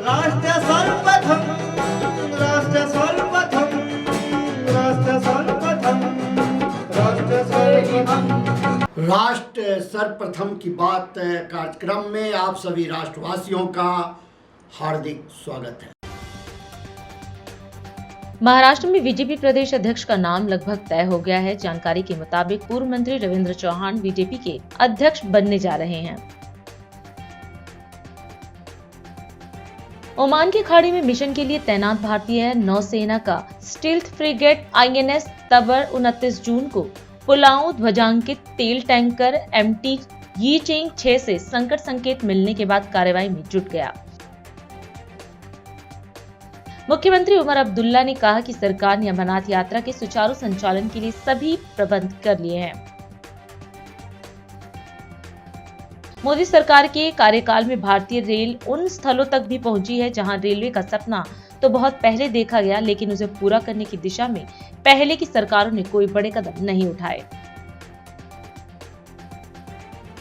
राष्ट्र सर्वप्रथम, राष्ट्र सर्वप्रथम, राष्ट्र सर्वप्रथम, राष्ट्र सर्वप्रथम। राष्ट्र सर्वप्रथम की बात कार्यक्रम में आप सभी राष्ट्रवासियों का हार्दिक स्वागत है। महाराष्ट्र में बीजेपी प्रदेश अध्यक्ष का नाम लगभग तय हो गया है। जानकारी के मुताबिक पूर्व मंत्री रविंद्र चौहान बीजेपी के अध्यक्ष बनने जा रहे हैं। ओमान की खाड़ी में मिशन के लिए तैनात भारतीय नौसेना का स्टील्थ फ्रिगेट INS तबर 29 जून को पुलाव ध्वजांकित तेल टैंकर MT यीचेंग 6 से संकट संकेत मिलने के बाद कार्रवाई में जुट गया। मुख्यमंत्री उमर अब्दुल्ला ने कहा कि सरकार ने अमरनाथ यात्रा के सुचारू संचालन के लिए सभी प्रबंध कर लिए हैं। मोदी सरकार के कार्यकाल में भारतीय रेल उन स्थलों तक भी पहुंची है जहां रेलवे का सपना तो बहुत पहले देखा गया, लेकिन उसे पूरा करने की दिशा में पहले की सरकारों ने कोई बड़े कदम नहीं उठाए।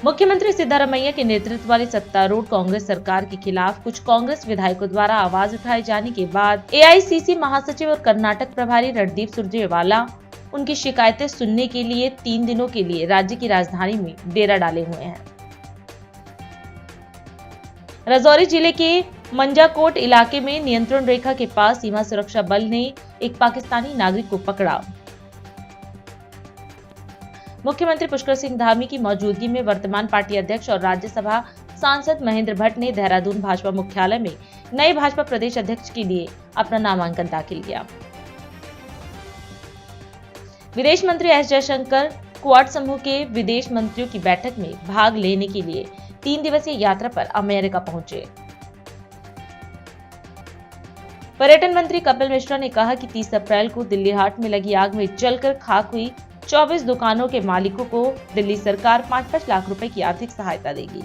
मुख्यमंत्री सिद्धारमैया के नेतृत्व वाली सत्तारूढ़ कांग्रेस सरकार के खिलाफ कुछ कांग्रेस विधायकों द्वारा आवाज उठाए जाने के बाद AICC महासचिव और कर्नाटक प्रभारी रणदीप सुरजेवाला उनकी शिकायतें सुनने के लिए 3 दिनों के लिए राज्य की राजधानी में डेरा डाले हुए हैं। राजौरी जिले के मंजाकोट इलाके में नियंत्रण रेखा के पास सीमा सुरक्षा बल ने एक पाकिस्तानी नागरिक को पकड़ा। मुख्यमंत्री पुष्कर सिंह धामी की मौजूदगी में वर्तमान पार्टी अध्यक्ष और राज्यसभा सांसद महेंद्र भट्ट ने देहरादून भाजपा मुख्यालय में नए भाजपा प्रदेश अध्यक्ष के लिए अपना नामांकन दाखिल किया। विदेश मंत्री एस जयशंकर क्वाड समूह के विदेश मंत्रियों की बैठक में भाग लेने के लिए 3 दिवसीय यात्रा पर अमेरिका पहुंचे। पर्यटन मंत्री कपिल मिश्रा ने कहा कि 30 अप्रैल को दिल्ली हाट में लगी आग में जलकर खाक हुई 24 दुकानों के मालिकों को दिल्ली सरकार 5-5 लाख रुपए की आर्थिक सहायता देगी।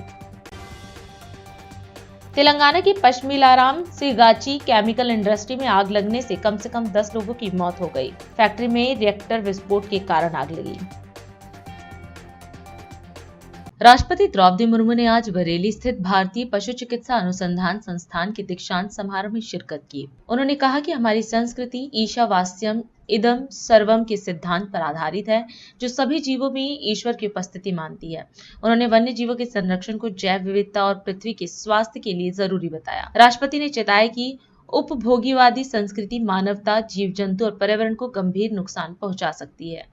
तेलंगाना के पश्मिलाराम सिगाची केमिकल इंडस्ट्री में आग लगने से कम 10 लोगों की मौत हो गई। फैक्ट्री में रिएक्टर विस्फोट के कारण आग लगी। राष्ट्रपति द्रौपदी मुर्मू ने आज बरेली स्थित भारतीय पशु चिकित्सा अनुसंधान संस्थान के दीक्षांत समारोह में शिरकत की। उन्होंने कहा कि हमारी संस्कृति ईशावास्यम इदम सर्वम के सिद्धांत पर आधारित है, जो सभी जीवों में ईश्वर की उपस्थिति मानती है। उन्होंने वन्य जीवों के संरक्षण को जैव विविधता और पृथ्वी के स्वास्थ्य के लिए जरूरी बताया। राष्ट्रपति ने चेताया कि उपभोगीवादी संस्कृति मानवता, जीव जंतु और पर्यावरण को गंभीर नुकसान पहुंचा सकती है।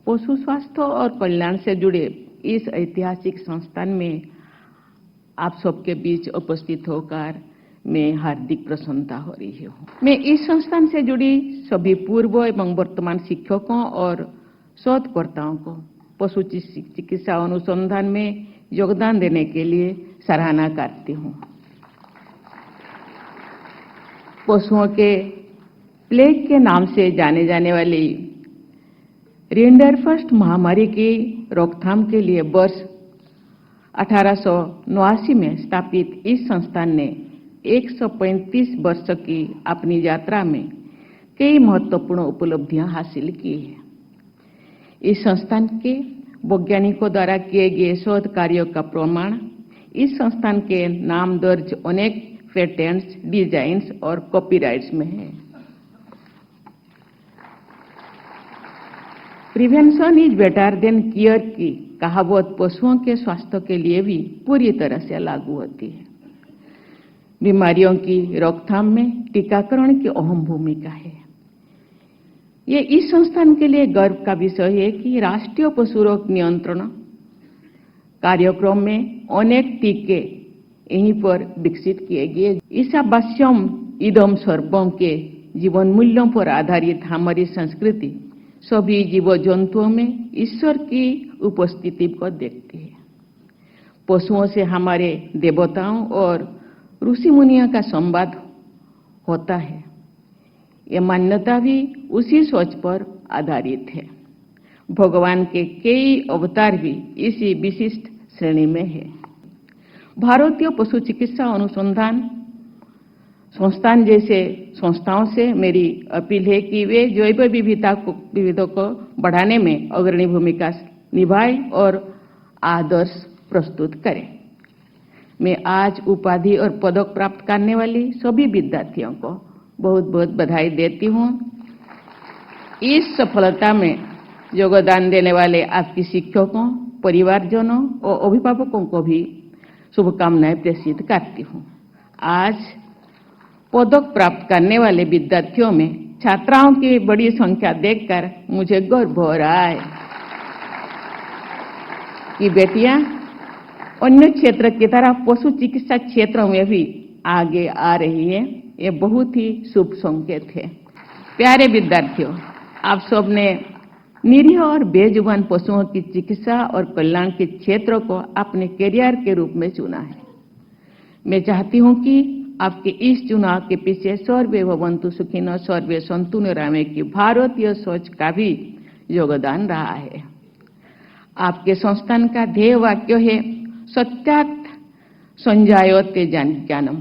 पशु स्वास्थ्य और कल्याण से जुड़े इस ऐतिहासिक संस्थान में आप सबके बीच उपस्थित होकर मैं हार्दिक प्रसन्नता हो रही हूँ। मैं इस संस्थान से जुड़ी सभी पूर्व एवं वर्तमान शिक्षकों और शोधकर्ताओं को पशु चिकित्सा अनुसंधान में योगदान देने के लिए सराहना करती हूँ। पशुओं के प्लेग के नाम से जाने जाने वाली रिंडरफस्ट महामारी की रोकथाम के लिए वर्ष 1889 में स्थापित इस संस्थान ने 135 वर्ष की अपनी यात्रा में कई महत्वपूर्ण उपलब्धियां हासिल की हैं। इस संस्थान के वैज्ञानिकों द्वारा किए गए शोध कार्यों का प्रमाण इस संस्थान के नाम दर्ज अनेक पेटेंट्स, डिजाइन्स और कॉपीराइट्स में है। Prevention is better than care की कहावत पशुओं के स्वास्थ्य के लिए भी पूरी तरह से लागू होती है। बीमारियों की रोकथाम में टीकाकरण की अहम भूमिका है। ये इस संस्थान के लिए गर्व का विषय है कि राष्ट्रीय पशु रोग नियंत्रण कार्यक्रम में अनेक टीके यहीं पर विकसित किए गए। ईशावास्यम इदम सर्वम के जीवन मूल्यों पर आधारित हमारी संस्कृति सभी जीव जंतुओं में ईश्वर की उपस्थिति को देखती है। पशुओं से हमारे देवताओं और ऋषि मुनियों का संवाद होता है। ये मान्यता भी उसी सोच पर आधारित है। भगवान के कई अवतार भी इसी विशिष्ट श्रेणी में है। भारतीय पशु चिकित्सा अनुसंधान संस्थान जैसे संस्थाओं से मेरी अपील है कि वे जैव विविधता को बढ़ाने में अग्रणी भूमिका निभाएं और आदर्श प्रस्तुत करें। मैं आज उपाधि और पदक प्राप्त करने वाली सभी विद्यार्थियों को बहुत बहुत बधाई देती हूँ। इस सफलता में योगदान देने वाले आपके शिक्षकों, परिवारजनों और अभिभावकों को भी शुभकामनाएं प्रेषित करती हूँ। आज पदक प्राप्त करने वाले विद्यार्थियों में छात्राओं की बड़ी संख्या देखकर मुझे गर्व हो रहा है कि बेटियां अन्य क्षेत्र की तरह पशु चिकित्सा क्षेत्र में भी आगे आ रही है। ये बहुत ही शुभ संकेत है। प्यारे विद्यार्थियों, आप सबने निरीह और बेजुबान पशुओं की चिकित्सा और कल्याण के क्षेत्र को अपने करियर के रूप में चुना है। मैं चाहती हूं कि आपके इस चुनाव के पीछे सर्वे भवन्तु सुखिनः सर्वे सन्तु निरामय की भारतीय सोच का भी योगदान रहा है। आपके संस्थान का ध्येय वाक्य है सत्यात् संजायते ज्ञानम,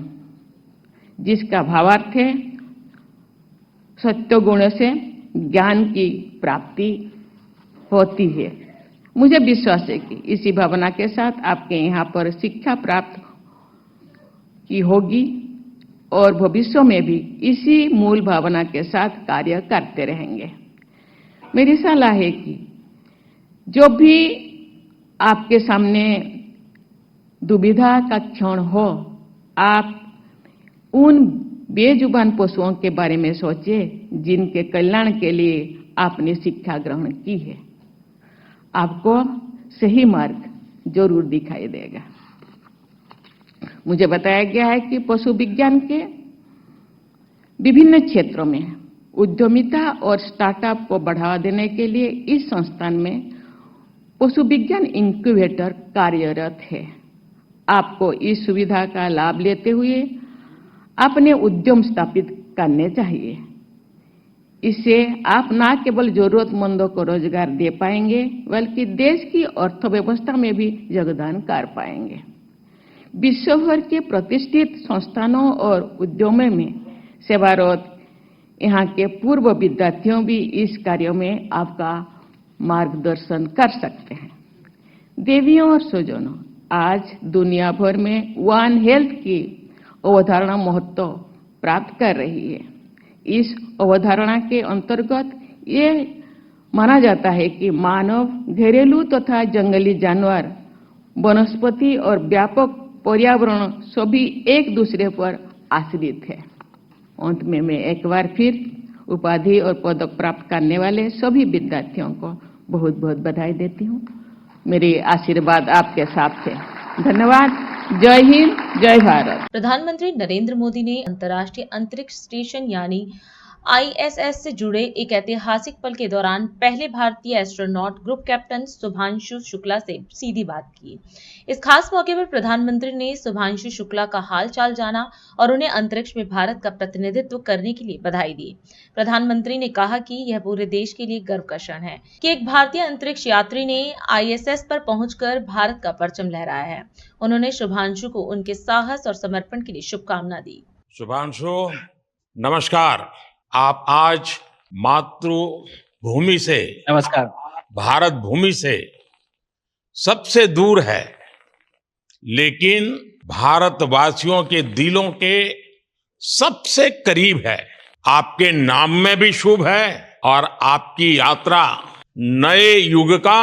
जिसका भावार्थ है सत्य गुण से ज्ञान की प्राप्ति होती है। मुझे विश्वास है कि इसी भावना के साथ आपके यहाँ पर शिक्षा प्राप्त की होगी और भविष्य में भी इसी मूल भावना के साथ कार्य करते रहेंगे। मेरी सलाह है कि जो भी आपके सामने दुविधा का क्षण हो, आप उन बेजुबान पशुओं के बारे में सोचिए जिनके कल्याण के लिए आपने शिक्षा ग्रहण की है। आपको सही मार्ग जरूर दिखाई देगा। मुझे बताया गया है कि पशु विज्ञान के विभिन्न क्षेत्रों में उद्यमिता और स्टार्टअप को बढ़ावा देने के लिए इस संस्थान में पशु विज्ञान इंक्यूबेटर कार्यरत है। आपको इस सुविधा का लाभ लेते हुए अपने उद्यम स्थापित करने चाहिए। इससे आप न केवल जरूरतमंदों को रोजगार दे पाएंगे बल्कि देश की अर्थव्यवस्था में भी योगदान कर पाएंगे। विश्व भर के प्रतिष्ठित संस्थानों और उद्यमों में सेवारत यहाँ के पूर्व विद्यार्थियों भी इस कार्य में आपका मार्गदर्शन कर सकते हैं। देवियों और स्वजनों, आज दुनिया भर में वन हेल्थ की अवधारणा महत्व प्राप्त कर रही है। इस अवधारणा के अंतर्गत ये माना जाता है कि मानव, घरेलू तथा जंगली जानवर, वनस्पति और व्यापक पर्यावरण सभी एक दूसरे पर आश्रित है। अंत में मैं एक बार फिर उपाधि और पदक प्राप्त करने वाले सभी विद्यार्थियों को बहुत बहुत बधाई देती हूँ। मेरी आशीर्वाद आपके साथ है। धन्यवाद। जय हिंद, जय भारत। प्रधानमंत्री नरेंद्र मोदी ने अंतर्राष्ट्रीय अंतरिक्ष स्टेशन यानी ISS से जुड़े एक ऐतिहासिक पल के दौरान पहले भारतीय astronaut group captain Shubhanshu Shukla से सीधी बात की। इस खास मौके पर प्रधानमंत्री ने शुभांशु शुक्ला का हाल चाल जाना और उन्हें अंतरिक्ष में भारत का प्रतिनिधित्व करने के लिए बधाई दी। प्रधानमंत्री ने कहा कि यह पूरे देश के लिए गर्व का क्षण है कि एक भारतीय अंतरिक्ष यात्री ने ISS पर पहुंचकर भारत का परचम लहराया है। उन्होंने शुभांशु को उनके साहस और समर्पण के लिए शुभकामना दी। शुभांशु, नमस्कार। आप आज मातृभूमि से, नमस्कार, भारत भूमि से सबसे दूर है, लेकिन भारतवासियों के दिलों के सबसे करीब है। आपके नाम में भी शुभ है और आपकी यात्रा नए युग का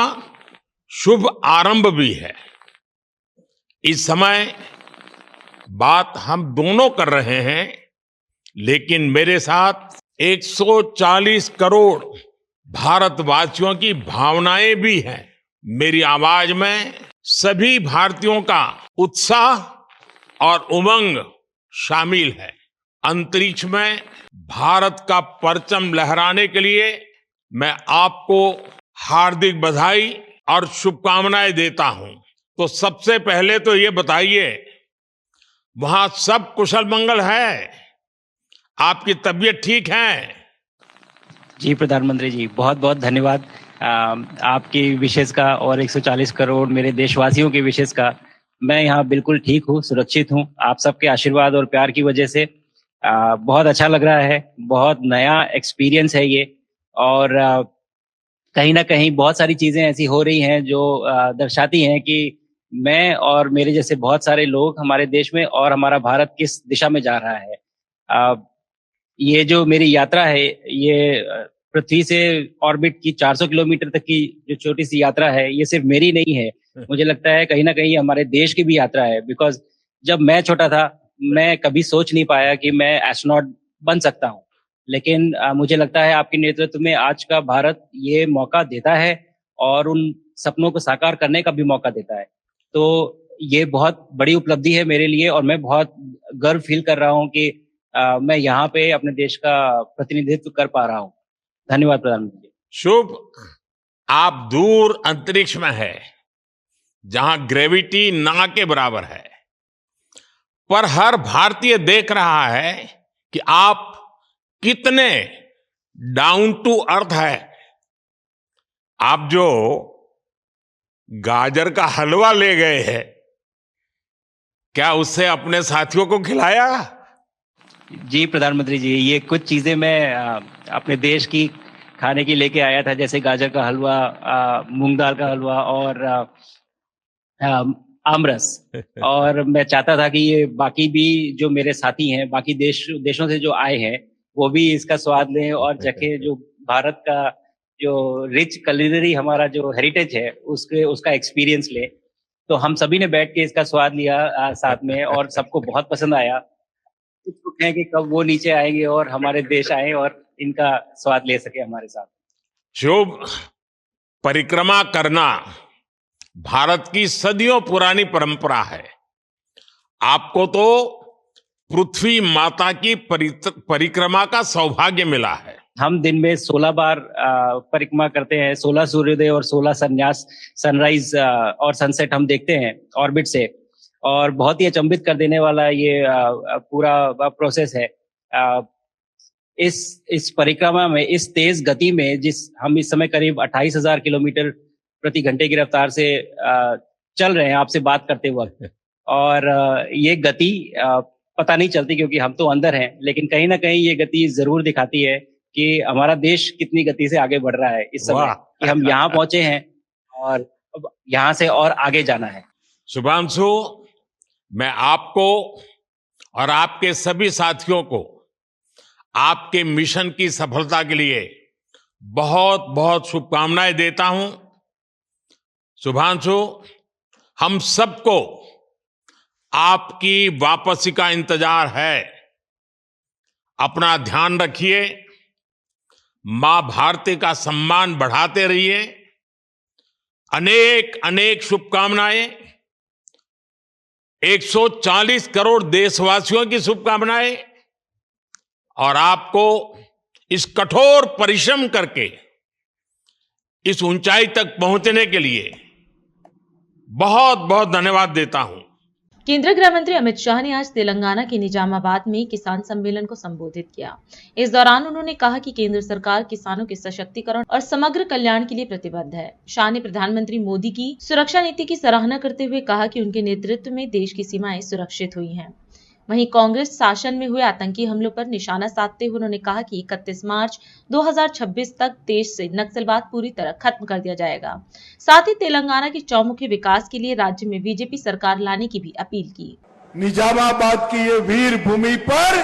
शुभ आरंभ भी है। इस समय बात हम दोनों कर रहे हैं, लेकिन मेरे साथ 140 करोड़ भारतवासियों की भावनाएं भी हैं। मेरी आवाज में सभी भारतीयों का उत्साह और उमंग शामिल है। अंतरिक्ष में भारत का परचम लहराने के लिए मैं आपको हार्दिक बधाई और शुभकामनाएं देता हूं। तो सबसे पहले तो ये बताइए, वहां सब कुशल मंगल है? आपकी तबीयत ठीक है? जी प्रधानमंत्री जी, बहुत बहुत धन्यवाद आपकी विशेष का और 140 करोड़ मेरे देशवासियों की विशेष का। मैं यहाँ बिल्कुल ठीक हूँ, सुरक्षित हूँ। आप सबके आशीर्वाद और प्यार की वजह से बहुत अच्छा लग रहा है। बहुत नया एक्सपीरियंस है ये, और कहीं ना कहीं बहुत सारी चीजें ऐसी हो रही हैं जो दर्शाती हैं कि मैं और मेरे जैसे बहुत सारे लोग हमारे देश में और हमारा भारत किस दिशा में जा रहा है। ये जो मेरी यात्रा है, ये पृथ्वी से ऑर्बिट की 400 किलोमीटर तक की जो छोटी सी यात्रा है, ये सिर्फ मेरी नहीं है। मुझे लगता है कहीं ना कहीं हमारे देश की भी यात्रा है। बिकॉज जब मैं छोटा था, मैं कभी सोच नहीं पाया कि मैं एस्ट्रोनॉट बन सकता हूँ, लेकिन मुझे लगता है आपके नेतृत्व में आज का भारत ये मौका देता है और उन सपनों को साकार करने का भी मौका देता है। तो ये बहुत बड़ी उपलब्धि है मेरे लिए और मैं बहुत गर्व फील कर रहा हूँ कि मैं यहाँ पे अपने देश का प्रतिनिधित्व कर पा रहा हूँ। धन्यवाद प्रधानमंत्री जी। शुभ, आप दूर अंतरिक्ष में है, जहां ग्रेविटी ना के बराबर है, पर हर भारतीय देख रहा है कि आप कितने डाउन टू अर्थ है। आप जो गाजर का हलवा ले गए हैं, क्या उससे अपने साथियों को खिलाया? जी प्रधानमंत्री जी, ये कुछ चीजें मैं अपने देश की खाने की लेके आया था, जैसे गाजर का हलवा, मूंग दाल का हलवा और आमरस। और मैं चाहता था कि ये बाकी भी जो मेरे साथी हैं, बाकी देशों से जो आए हैं, वो भी इसका स्वाद लें और चखें, जो भारत का जो रिच कुलिनरी हमारा जो हेरिटेज है उसका एक्सपीरियंस लें। तो हम सभी ने बैठ के इसका स्वाद लिया साथ में और सबको बहुत पसंद आया। कुछ हैं कि कब वो नीचे आएंगे और हमारे देश आए और इनका स्वाद ले सके हमारे साथ। शुभ, परिक्रमा करना भारत की सदियों पुरानी परंपरा है। आपको तो पृथ्वी माता की परिक्रमा का सौभाग्य मिला है। हम दिन में 16 बार परिक्रमा करते हैं, 16 सूर्योदय और 16 सनराइज और सनसेट हम देखते हैं ऑर्बिट से। और बहुत ही अचंभित कर देने वाला ये पूरा प्रोसेस है। इस परिक्रमा में, इस तेज गति में, हम इस समय करीब 28,000 किलोमीटर प्रति घंटे की रफ्तार से चल रहे हैं आपसे बात करते वक्त। और ये गति पता नहीं चलती क्योंकि हम तो अंदर हैं, लेकिन कहीं ना कहीं ये गति जरूर दिखाती है कि हमारा देश कितनी गति से आगे बढ़ रहा है इस समय, कि हम यहाँ पहुंचे हैं और अब यहाँ से और आगे जाना है। शुभांशु, मैं आपको और आपके सभी साथियों को आपके मिशन की सफलता के लिए बहुत बहुत शुभकामनाएं देता हूं। शुभांशु, हम सबको आपकी वापसी का इंतजार है। अपना ध्यान रखिए, मां भारती का सम्मान बढ़ाते रहिए। अनेक अनेक शुभकामनाएं, 140 करोड़ देशवासियों की शुभकामनाएं, और आपको इस कठोर परिश्रम करके इस ऊंचाई तक पहुंचने के लिए बहुत बहुत धन्यवाद देता हूं। केंद्रीय गृह मंत्री अमित शाह ने आज तेलंगाना के निजामाबाद में किसान सम्मेलन को संबोधित किया। इस दौरान उन्होंने कहा कि केंद्र सरकार किसानों के सशक्तिकरण और समग्र कल्याण के लिए प्रतिबद्ध है। शाह ने प्रधानमंत्री मोदी की सुरक्षा नीति की सराहना करते हुए कहा कि उनके नेतृत्व में देश की सीमाएं सुरक्षित हुई हैं। वहीं कांग्रेस शासन में हुए आतंकी हमलों पर निशाना साधते हुए उन्होंने कहा कि 31 मार्च 2026 तक देश से नक्सलवाद पूरी तरह खत्म कर दिया जाएगा। साथ ही तेलंगाना के चौमुखी विकास के लिए राज्य में बीजेपी सरकार लाने की भी अपील की। निजामाबाद की ये वीर भूमि पर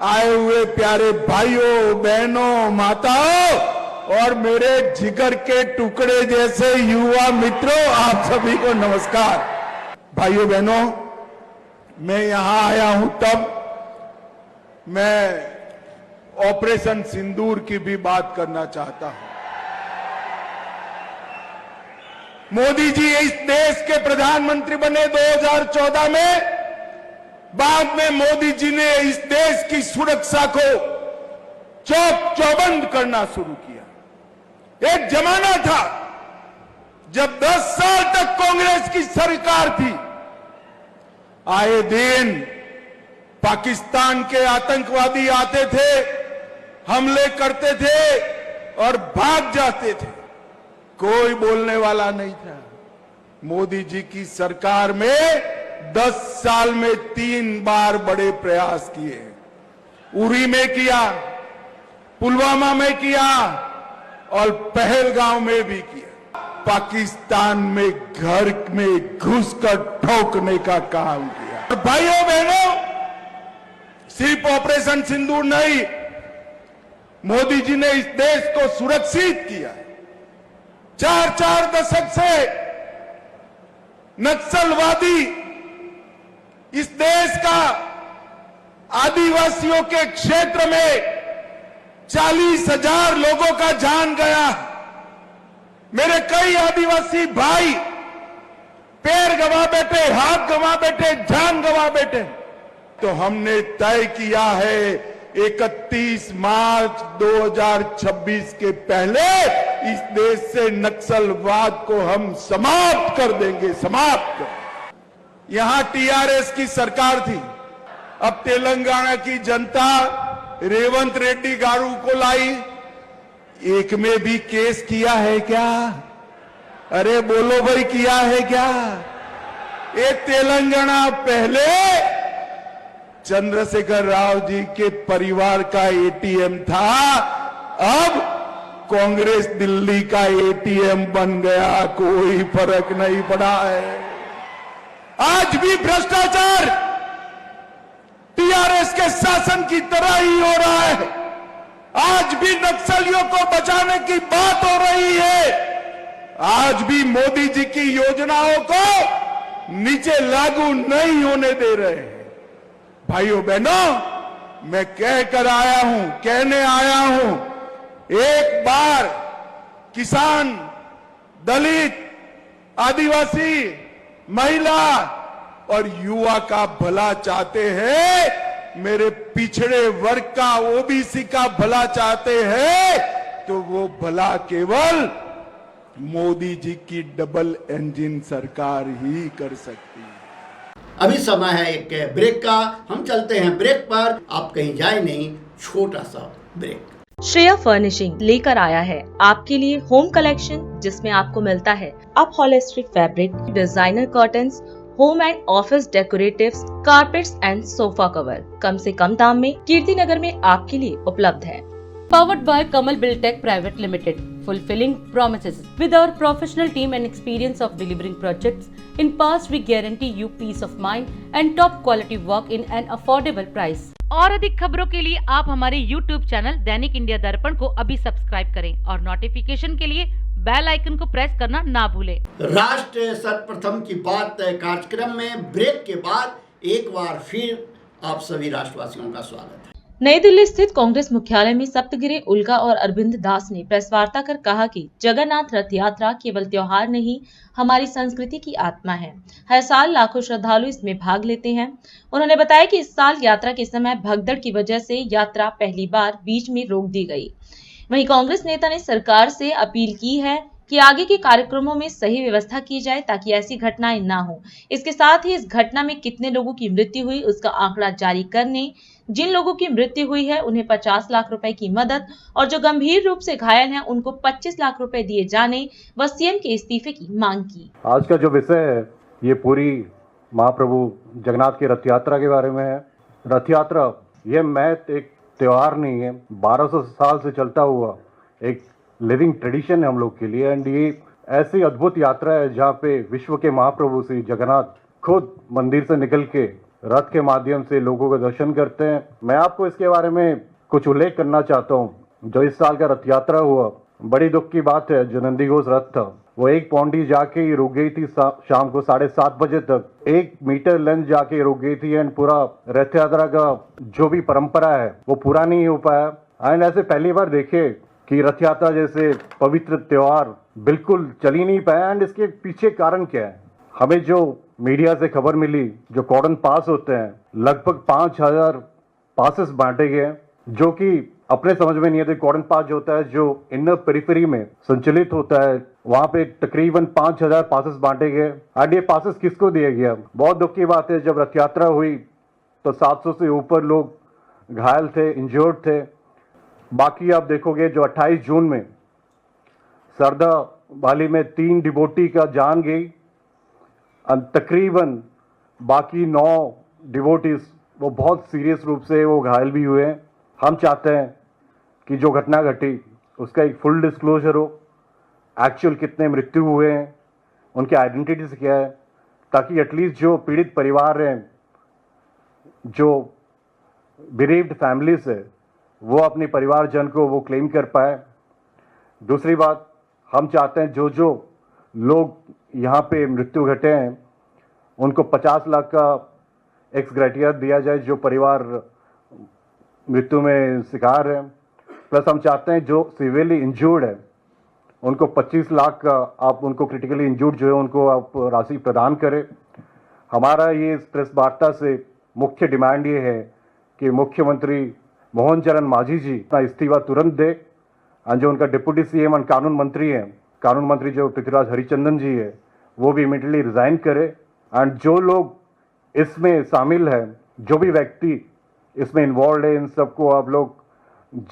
आए हुए प्यारे भाइयों, बहनों, माताओं और मेरे जिगर के टुकड़े जैसे युवा मित्रों, आप सभी को नमस्कार। भाइयों बहनों, मैं यहां आया हूं तब मैं ऑपरेशन सिंदूर की भी बात करना चाहता हूं। मोदी जी इस देश के प्रधानमंत्री बने 2014 में। बाद में मोदी जी ने इस देश की सुरक्षा को चौबंद करना शुरू किया। एक जमाना था जब 10 साल तक कांग्रेस की सरकार थी, आए दिन पाकिस्तान के आतंकवादी आते थे, हमले करते थे और भाग जाते थे, कोई बोलने वाला नहीं था। मोदी जी की सरकार में 10 साल में 3 बार बड़े प्रयास किए। उरी में किया, पुलवामा में किया और पहलगांव में भी किया। पाकिस्तान में घर में घुसकर ठोकने का काम किया। और भाइयों बहनों, सिर्फ ऑपरेशन सिंदूर नहीं, मोदी जी ने इस देश को सुरक्षित किया। 4 दशक से नक्सलवादी इस देश का आदिवासियों के क्षेत्र में 40,000 लोगों का जान गया। मेरे कई आदिवासी भाई पैर गंवा बैठे, हाथ गंवा बैठे, जान गंवा बैठे। तो हमने तय किया है 31 मार्च 2026 के पहले इस देश से नक्सलवाद को हम समाप्त कर देंगे, समाप्त। यहां टीआरएस की सरकार थी, अब तेलंगाना की जनता रेवंत रेड्डी गारू को लाई। एक में भी केस किया है क्या? अरे बोलो भाई, किया है क्या? ये तेलंगाना पहले चंद्रशेखर राव जी के परिवार का एटीएम था, अब कांग्रेस दिल्ली का एटीएम बन गया। कोई फर्क नहीं पड़ा है। आज भी भ्रष्टाचार टीआरएस के शासन की तरह ही हो रहा है। आज भी नक्सलियों को बचाने की बात हो रही है। आज भी मोदी जी की योजनाओं को नीचे लागू नहीं होने दे रहे हैं। भाइयों बहनों, मैं कहने आया हूं, एक बार किसान, दलित, आदिवासी, महिला और युवा का भला चाहते हैं, मेरे पिछड़े वर्ग का, ओबीसी का भला चाहते हैं, तो वो भला केवल मोदी जी की डबल इंजन सरकार ही कर सकती है। अभी समय है एक ब्रेक का। हम चलते हैं ब्रेक पर, आप कहीं जाए नहीं, छोटा सा ब्रेक। श्रेया फर्निशिंग लेकर आया है आपके लिए होम कलेक्शन, जिसमें आपको मिलता है upholstery fabric, designer curtains, home and office decoratives, carpets and sofa cover कम से कम दाम में कीर्ति नगर में आपके लिए उपलब्ध है। Powered by Kamal Buildtech Private Limited, fulfilling promises. With our professional team and experience of delivering projects, in past we guarantee you peace of mind and top quality work in an affordable price. और अधिक खबरों के लिए आप हमारे YouTube channel दैनिक India दर्पण को अभी सब्सक्राइब करें और नोटिफिकेशन के लिए बेल आइकन को प्रेस करना ना भूलें। राष्ट्र सर्वप्रथम की बात कार्यक्रम में ब्रेक के बाद एक बार फिर आप सभी राष्ट्रवासियों का स्वागत है। नई दिल्ली स्थित कांग्रेस मुख्यालय में सप्तगिरी उल्का और अरविंद दास ने प्रेस वार्ता कर कहा कि जगन्नाथ रथ यात्रा केवल त्योहार नहीं, हमारी संस्कृति की आत्मा है। हर साल लाखों श्रद्धालु इसमें भाग लेते हैं। उन्होंने बताया कि इस साल यात्रा के समय भगदड़ की वजह से यात्रा पहली बार बीच में रोक दी गई। वहीं कांग्रेस नेता ने सरकार से अपील की है कि आगे के कार्यक्रमों में सही व्यवस्था की जाए ताकि ऐसी घटनाएं ना हो। इसके साथ ही इस घटना में कितने लोगों की मृत्यु हुई उसका आंकड़ा जारी करने, जिन लोगों की मृत्यु हुई है उन्हें 50 लाख रुपए की मदद और जो गंभीर रूप से घायल हैं उनको 25 लाख रुपए दिए जाने व सीएम के इस्तीफे की मांग की। आज का जो विषय है ये पूरी महाप्रभु जगन्नाथ की रथ यात्रा के बारे में है। रथ यात्रा ये महज एक त्योहार नहीं है, 1200 साल से चलता हुआ एक लिविंग ट्रेडिशन है हम लोग के लिए। एंड ये ऐसी अद्भुत यात्रा है जहाँ पे विश्व के महाप्रभु श्री जगन्नाथ खुद मंदिर से निकल के रथ के माध्यम से लोगों का दर्शन करते हैं। मैं आपको इसके बारे में कुछ उल्लेख करना चाहता हूँ। जो इस साल का रथ यात्रा हुआ, बड़ी दुख की बात है, जो नंदीघोष रथ था वो एक पौंडी जाके ही रुक गई थी। शाम को 7:30 बजे तक 1 मीटर लेंथ जाके रुक गई थी। एंड पूरा रथ यात्रा का जो भी परंपरा है वो पूरा नहीं हो पाया। एंड ऐसे पहली बार देखे कि रथ यात्रा जैसे पवित्र त्योहार बिल्कुल चल ही नहीं पाया। एंड इसके पीछे कारण क्या है? हमें जो मीडिया से खबर मिली, जो कॉर्डन पास होते हैं, लगभग 5000 पासेस बांटे गए, जो कि अपने समझ में नहीं आते। कॉर्डन पास जो होता है जो इनर पेरिफेरी में संचालित होता है, वहां पे तकरीबन 5000 पासेस बांटे गए। एंड ये पासेस किसको दिया गया? बहुत दुख की बात है, जब रथ यात्रा हुई तो 700 से ऊपर लोग घायल थे, इंजर्ड थे। बाकी आप देखोगे जो 28 जून में सरदा वाली में 3 डिवोटी का जान गई, तकरीबन बाकी 9 डिवोटीज वो बहुत सीरियस रूप से वो घायल भी हुए हैं। हम चाहते हैं कि जो घटना घटी उसका एक फुल डिस्क्लोजर हो, एक्चुअल कितने मृत्यु हुए हैं, उनकी आइडेंटिटीज क्या है, ताकि एटलीस्ट जो पीड़ित परिवार हैं, जो bereaved फैमिलीज है, वो अपने परिवारजन को वो क्लेम कर पाए। दूसरी बात, हम चाहते हैं जो जो लोग यहाँ पे मृत्यु घटे हैं उनको 50 लाख का एक्स ग्रेटिया दिया जाए जो परिवार मृत्यु में शिकार है। प्लस हम चाहते हैं जो सिवियरली इंजर्ड है उनको 25 लाख का आप उनको क्रिटिकली इंजर्ड जो है उनको आप राशि प्रदान करें। हमारा ये प्रेस वार्ता से मुख्य डिमांड ये है कि मुख्यमंत्री मोहन चरण मांझी जी अपना इस्तीफा तुरंत दे, और जो उनका डिप्टी सीएम और कानून मंत्री जो पृथ्वीराज हरिचंदन जी है वो भी इमीडिएटली रिजाइन करे। एंड जो लोग इसमें शामिल है, जो भी व्यक्ति इसमें इन्वॉल्व है, इन सबको आप लोग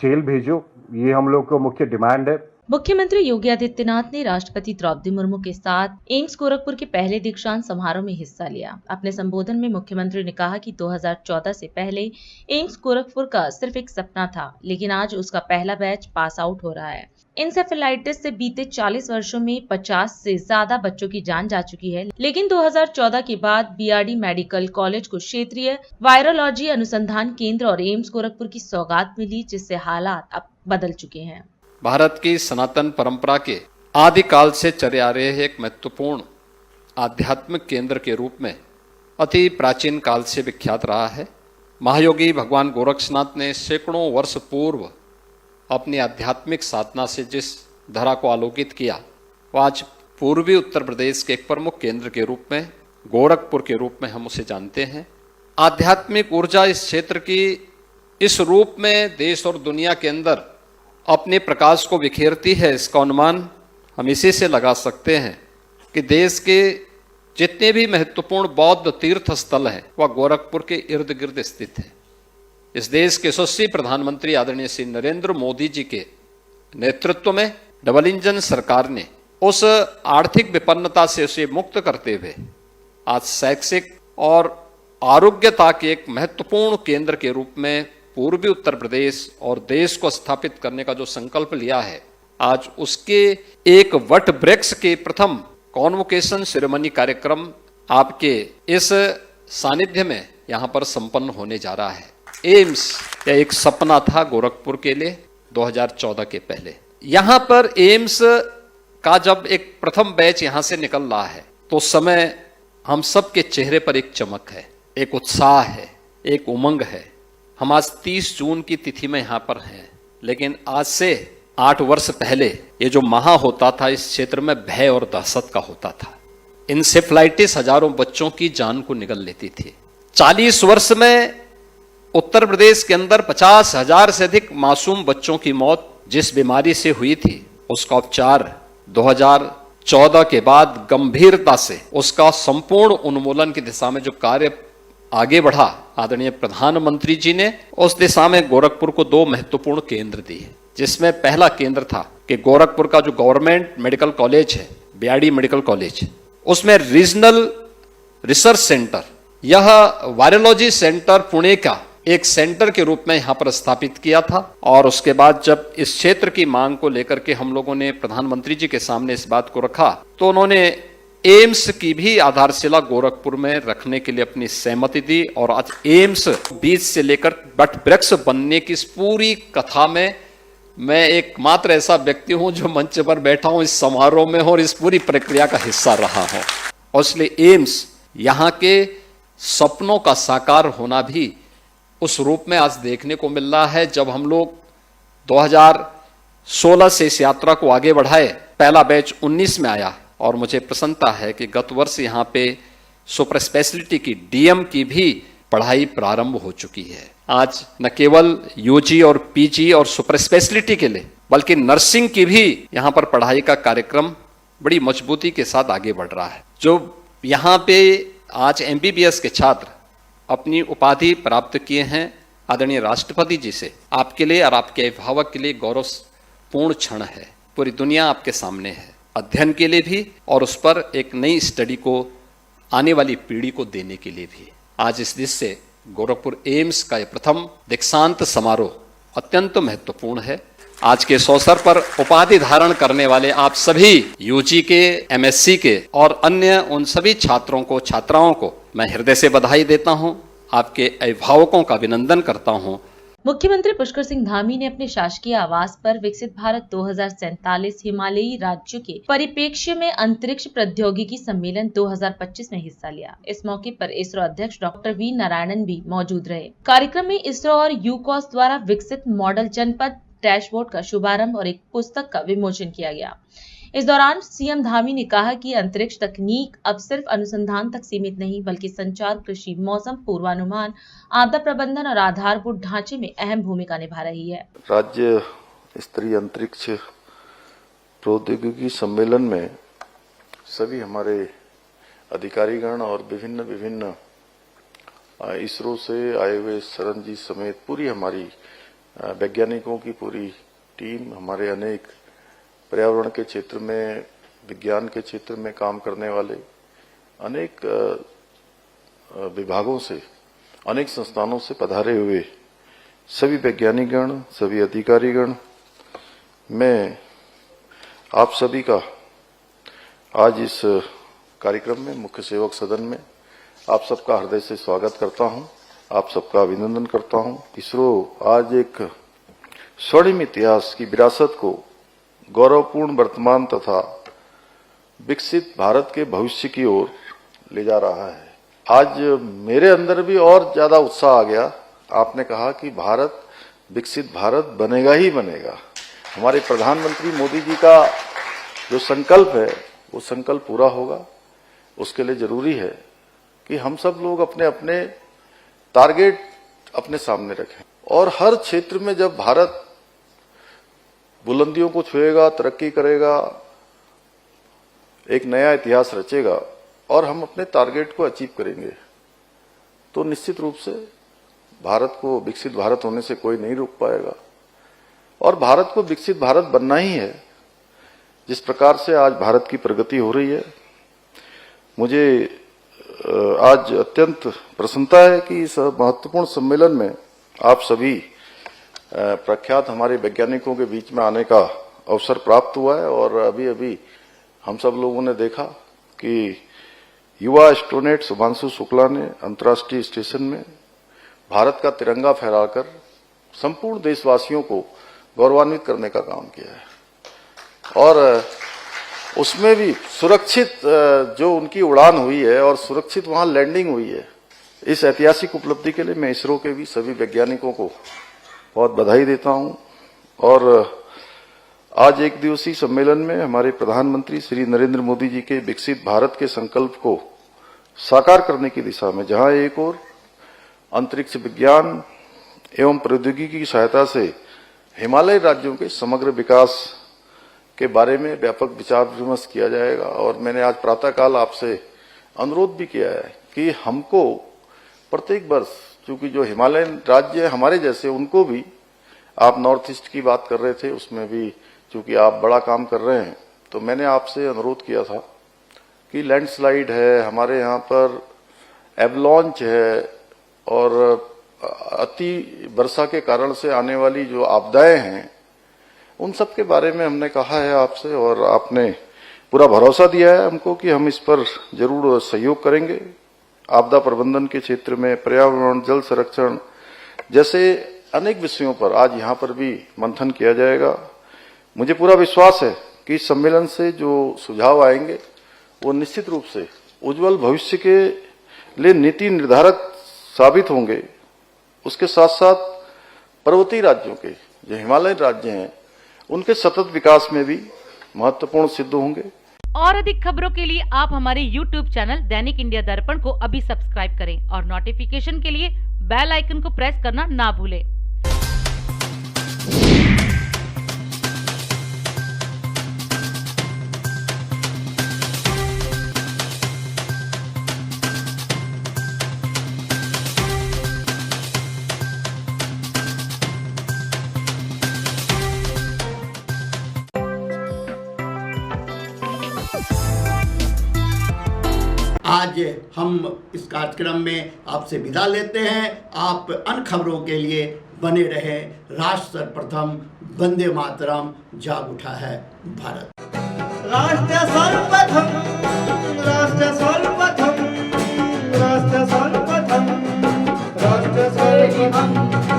जेल भेजो, ये हम लोग को मुख्य डिमांड है। मुख्यमंत्री योगी आदित्यनाथ ने राष्ट्रपति द्रौपदी मुर्मू के साथ एम्स गोरखपुर के पहले दीक्षांत समारोह में हिस्सा लिया। अपने संबोधन में मुख्यमंत्री ने कहा कि 2014 से पहले एम्स गोरखपुर का सिर्फ एक सपना था, लेकिन आज उसका पहला बैच पास आउट हो रहा है। इंसेफेलाइटिस से बीते 40 वर्षों में 50 से ज्यादा बच्चों की जान जा चुकी है, लेकिन 2014 के बाद बीआरडी मेडिकल कॉलेज को क्षेत्रीय वायरोलॉजी अनुसंधान केंद्र और एम्स गोरखपुर की सौगात मिली, जिससे हालात अब बदल चुके हैं। भारत की सनातन परंपरा के आदिकाल से चले आ रहे एक महत्वपूर्ण आध्यात्मिक केंद्र के रूप में अति प्राचीन काल से विख्यात रहा है। महायोगी भगवान गोरक्षनाथ ने सैकड़ों वर्ष पूर्व अपनी आध्यात्मिक साधना से जिस धरा को आलोकित किया, वो आज पूर्वी उत्तर प्रदेश के एक प्रमुख केंद्र के रूप में, गोरखपुर के रूप में हम उसे जानते हैं। आध्यात्मिक ऊर्जा इस क्षेत्र की इस रूप में देश और दुनिया के अंदर अपने प्रकाश को बिखेरती है, इसका अनुमान हम इसी से लगा सकते हैं कि देश के जितने भी महत्वपूर्ण बौद्ध तीर्थ स्थल हैं वह गोरखपुर के इर्द गिर्द स्थित है। इस देश के यशस्वी प्रधानमंत्री आदरणीय श्री नरेंद्र मोदी जी के नेतृत्व में डबल इंजन सरकार ने उस आर्थिक विपन्नता से उसे मुक्त करते हुए आज शैक्षिक और आरोग्यता के एक महत्वपूर्ण केंद्र के रूप में पूर्वी उत्तर प्रदेश और देश को स्थापित करने का जो संकल्प लिया है, आज उसके एक वट वृक्ष के प्रथम कॉन्वोकेशन सेरेमनी कार्यक्रम आपके इस सानिध्य में यहां पर संपन्न होने जा रहा है। एम्स यह एक सपना था गोरखपुर के लिए 2014 के पहले। यहां पर एम्स का जब एक प्रथम बैच यहां से निकल रहा है तो समय हम सबके चेहरे पर एक चमक है, एक उत्साह है, एक उमंग है। हम आज 30 जून की तिथि में यहां पर हैं, लेकिन आज से 8 वर्ष पहले ये जो महा होता था इस क्षेत्र में भय और दहशत का होता था। इंसेफ्लाइटिस हजारों बच्चों की जान को निगल लेती थी। 40 वर्ष में उत्तर प्रदेश के अंदर 50,000 से अधिक मासूम बच्चों की मौत जिस बीमारी से हुई थी, उसका उपचार 2014 के बाद गंभीरता से उसका संपूर्ण उन्मूलन की दिशा में जो कार्य आगे बढ़ा, आदरणीय प्रधानमंत्री जी ने उस दिशा में गोरखपुर को 2 महत्वपूर्ण केंद्र दिए, जिसमें पहला केंद्र था कि गोरखपुर का जो गवर्नमेंट मेडिकल कॉलेज है, बीआरडी मेडिकल कॉलेज, उसमें रीजनल रिसर्च सेंटर, यह वायरोलॉजी सेंटर पुणे का एक सेंटर के रूप में यहां पर स्थापित किया था। और उसके बाद जब इस क्षेत्र की मांग को लेकर के हम लोगों ने प्रधानमंत्री जी के सामने इस बात को रखा, तो उन्होंने एम्स की भी आधारशिला गोरखपुर में रखने के लिए अपनी सहमति दी। और आज एम्स बीज से लेकर वट वृक्ष बनने की इस पूरी कथा में मैं एकमात्र ऐसा व्यक्ति हूं जो मंच पर बैठा हूं इस समारोह में और इस पूरी प्रक्रिया का हिस्सा रहा हूं। और इसलिए एम्स यहां के सपनों का साकार होना भी उस रूप में आज देखने को मिल रहा है। जब हम लोग 2016 से इस यात्रा को आगे बढ़ाए, पहला बैच 19 में आया और मुझे प्रसन्नता है कि गत वर्ष यहाँ पे सुपर स्पेशलिटी की डीएम की भी पढ़ाई प्रारंभ हो चुकी है। आज न केवल यूजी और पीजी और सुपर स्पेशलिटी के लिए बल्कि नर्सिंग की भी यहाँ पर पढ़ाई का कार्यक्रम बड़ी मजबूती के साथ आगे बढ़ रहा है। जो यहाँ पे आज एमबीबीएस के छात्र अपनी उपाधि प्राप्त किए हैं, आदरणीय राष्ट्रपति जी से आपके लिए और आपके अभिभावक के लिए गौरवपूर्ण क्षण है। पूरी दुनिया आपके सामने है, अध्ययन के लिए भी और उस पर एक नई स्टडी को आने वाली पीढ़ी को देने के लिए भी। आज इस दृष्टि से गोरखपुर एम्स का यह प्रथम दीक्षांत समारोह अत्यंत महत्वपूर्ण है। आज के इस अवसर पर उपाधि धारण करने वाले आप सभी यूजी के, एमएससी के और अन्य उन सभी छात्रों को, छात्राओं को मैं हृदय से बधाई देता हूं, आपके अभिभावकों का अभिनंदन करता हूं। मुख्यमंत्री पुष्कर सिंह धामी ने अपने शासकीय आवास पर विकसित भारत 2047 हिमालयी राज्यों के परिप्रेक्ष्य में अंतरिक्ष प्रौद्योगिकी सम्मेलन 2025 में हिस्सा लिया। इस मौके पर इसरो अध्यक्ष डॉक्टर वी नारायणन भी मौजूद रहे। कार्यक्रम में इसरो और यूकॉस द्वारा विकसित मॉडल जनपद डैशबोर्ड का शुभारंभ और एक पुस्तक का विमोचन किया गया। इस दौरान सीएम धामी ने कहा कि अंतरिक्ष तकनीक अब सिर्फ अनुसंधान तक सीमित नहीं, बल्कि संचार, कृषि, मौसम पूर्वानुमान, आपदा प्रबंधन और आधारभूत ढांचे में अहम भूमिका निभा रही है। राज्य स्तरीय अंतरिक्ष प्रौद्योगिकी सम्मेलन में सभी हमारे अधिकारीगण और विभिन्न इसरो से आए हुए शरण जी समेत पूरी हमारी वैज्ञानिकों की पूरी टीम, हमारे अनेक पर्यावरण के क्षेत्र में, विज्ञान के क्षेत्र में काम करने वाले अनेक विभागों से, अनेक संस्थानों से पधारे हुए सभी वैज्ञानिकगण, सभी अधिकारीगण, मैं आप सभी का आज इस कार्यक्रम में, मुख्य सेवक सदन में आप सबका हृदय से स्वागत करता हूं, आप सबका अभिनंदन करता हूं। इसरो आज एक स्वर्णिम इतिहास की विरासत को गौरवपूर्ण वर्तमान तथा विकसित भारत के भविष्य की ओर ले जा रहा है। आज मेरे अंदर भी और ज्यादा उत्साह आ गया। आपने कहा कि भारत विकसित भारत बनेगा ही बनेगा। हमारे प्रधानमंत्री मोदी जी का जो संकल्प है वो संकल्प पूरा होगा। उसके लिए जरूरी है कि हम सब लोग अपने अपने टारगेट अपने सामने रखें और हर क्षेत्र में जब भारत बुलंदियों को छुएगा, तरक्की करेगा, एक नया इतिहास रचेगा और हम अपने टारगेट को अचीव करेंगे, तो निश्चित रूप से भारत को विकसित भारत होने से कोई नहीं रोक पाएगा। और भारत को विकसित भारत बनना ही है। जिस प्रकार से आज भारत की प्रगति हो रही है, मुझे आज अत्यंत प्रसन्नता है कि इस महत्वपूर्ण सम्मेलन में आप सभी प्रख्यात हमारे वैज्ञानिकों के बीच में आने का अवसर प्राप्त हुआ है। और अभी अभी हम सब लोगों ने देखा कि युवा एस्ट्रोनॉट शुभांशु शुक्ला ने अंतर्राष्ट्रीय स्टेशन में भारत का तिरंगा फहराकर संपूर्ण देशवासियों को गौरवान्वित करने का काम किया है। और उसमें भी सुरक्षित जो उनकी उड़ान हुई है और सुरक्षित वहां लैंडिंग हुई है, इस ऐतिहासिक उपलब्धि के लिए मैं इसरो के भी सभी वैज्ञानिकों को बहुत बधाई देता हूं। और आज एक दिवसीय सम्मेलन में हमारे प्रधानमंत्री श्री नरेंद्र मोदी जी के विकसित भारत के संकल्प को साकार करने की दिशा में, जहां एक ओर अंतरिक्ष विज्ञान एवं प्रौद्योगिकी की सहायता से हिमालय राज्यों के समग्र विकास के बारे में व्यापक विचार विमर्श किया जाएगा। और मैंने आज प्रातःकाल आपसे अनुरोध भी किया है कि हमको प्रत्येक वर्ष, चूंकि जो हिमालयन राज्य है हमारे जैसे, उनको भी, आप नॉर्थ ईस्ट की बात कर रहे थे, उसमें भी चूंकि आप बड़ा काम कर रहे हैं, तो मैंने आपसे अनुरोध किया था कि लैंडस्लाइड है, हमारे यहाँ पर एवलॉन्च है और अति वर्षा के कारण से आने वाली जो आपदाएं हैं, उन सब के बारे में हमने कहा है आपसे। और आपने पूरा भरोसा दिया है हमको कि हम इस पर जरूर सहयोग करेंगे। आपदा प्रबंधन के क्षेत्र में, पर्यावरण, जल संरक्षण जैसे अनेक विषयों पर आज यहाँ पर भी मंथन किया जाएगा। मुझे पूरा विश्वास है कि इस सम्मेलन से जो सुझाव आएंगे वो निश्चित रूप से उज्जवल भविष्य के लिए नीति निर्धारक साबित होंगे। उसके साथ साथ पर्वतीय राज्यों के, जो हिमालयन राज्य हैं, उनके सतत विकास में भी महत्वपूर्ण सिद्ध होंगे। और अधिक खबरों के लिए आप हमारे YouTube चैनल दैनिक इंडिया दर्पण को अभी सब्सक्राइब करें और नोटिफिकेशन के लिए बेल आइकन को प्रेस करना ना भूलें। आज हम इस कार्यक्रम में आपसे विदा लेते हैं। आप अन्य खबरों के लिए बने रहे। राष्ट्र सर्वप्रथम, वंदे मातरम, जाग उठा है भारत। राष्ट्र सर्वप्रथम, राष्ट्र सर्वप्रथम, राष्ट्र सर्वप्रथम, राष्ट्र सर्वप्रथम।